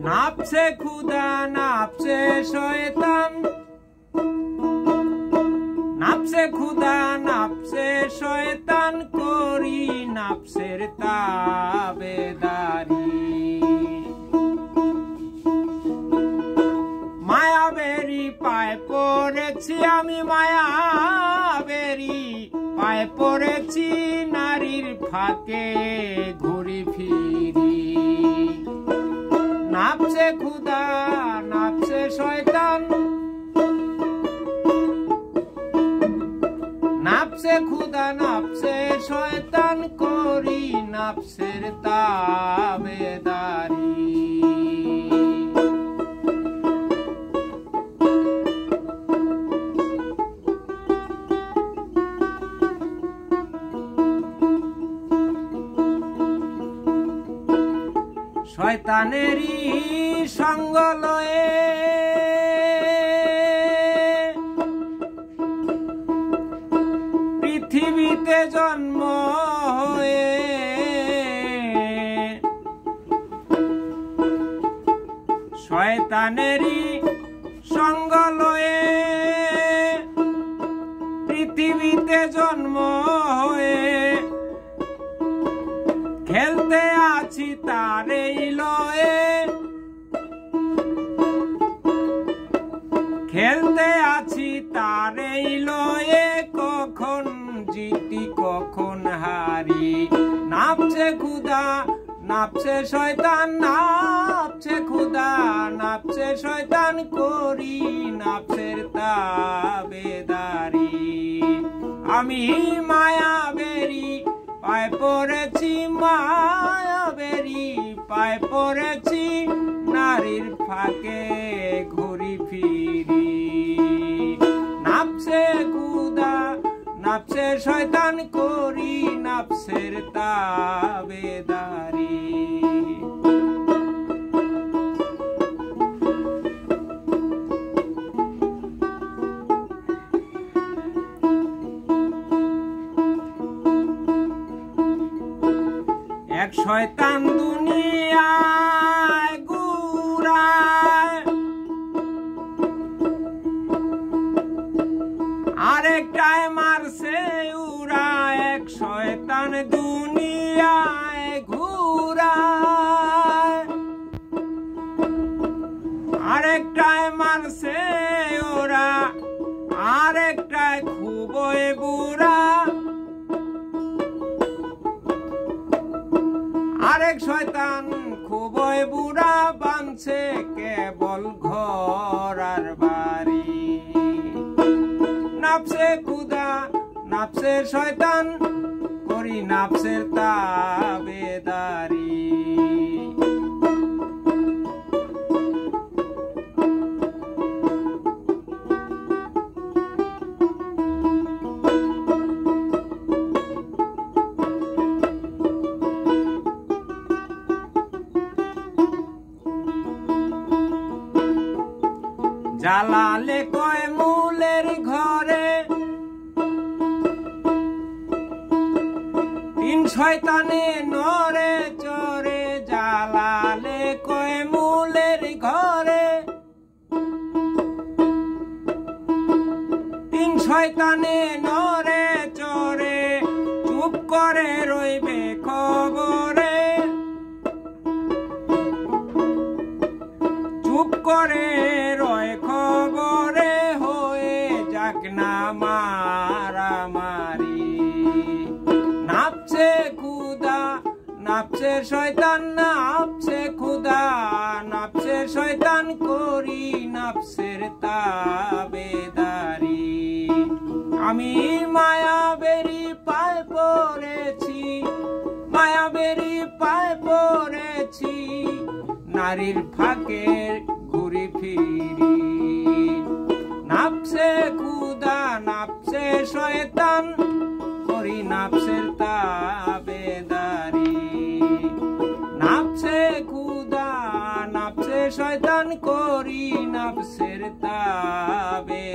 নাপছে খুদা নাপছে শয়তান, নাপছে খুদা নাপছে শয়তান, করি নাপসের তাবেদারি। মায়াবেরি পায়ে পড়েছি আমি, মায়াবেরি পায়ে পড়েছি, নারীর ফাঁকে ঘুরি ফিরি। নাপছে খুদা নাপছে শয়তান, নাপছে খুদা নাপছে শয়তান, করি নাপসের তাবেদারি। শয়তানেরই সঙ্গ লয়ে পৃথিবীতে জন্ম হয়ে, শয়তানেরই সঙ্গ লয়ে পৃথিবীতে জন্ম হয়ে, খেলতে আছি তারেই লয়ে, খেলতে আছি তারেই লয়ে, কখন জিতি কখন হারি। নাপছে খুদা নাপছে শয়তান, নাপছে খুদা নাপছে শয়তান, করি নাপসের তাবেদারি। আমি মায়াবেরি পায়ে পড়েছি, মায়াবেরি পায়ে পড়েছি, নারীর ফাঁকে ঘুরি ফিরি। নাপছে খুদা নাপছে শয়তান, করি নাপসের তাবেদারি। এক শয়তান দুনিয়ায় ঘুরায়, আরেকটায় মারছে উড়ায়। এক শয়তান দুনিয়ায় ঘুরায়, আরেকটায় মারছে ওরা, আরেকটায় খুবই বুড়া। আরেক শয়তান খুবই বুড়া, বানছে কেবল ঘর আর বাড়ি। নাপছে খুদা নাপছে শয়তান, করি নাপসের তাবেদারি। জালালে কয় মূলের ঘরে, তিন শয়তানে নরে চরে। জালালে কয় মূলের ঘরে, তিন শয়তানে নরে চরে, চুপ করে রইবে খবরে, চুপ করে রয় খবরে, হয়ে যাক না মারামারি। নাপছে খুদা নাপছে শয়তান, নাপছে খুদা নাপছে শয়তান, করি নাপসের তাবেদারি। আমি মায়াবেরি পায়ে পড়েছি, মায়াবেরি পায়ে পড়েছি, নারীর ফাঁকে ঘুরি ফিরি। করি নাফসের তাবেদারি। নাফসে খুদা নাফসে শয়তান করি নাফসের তাবে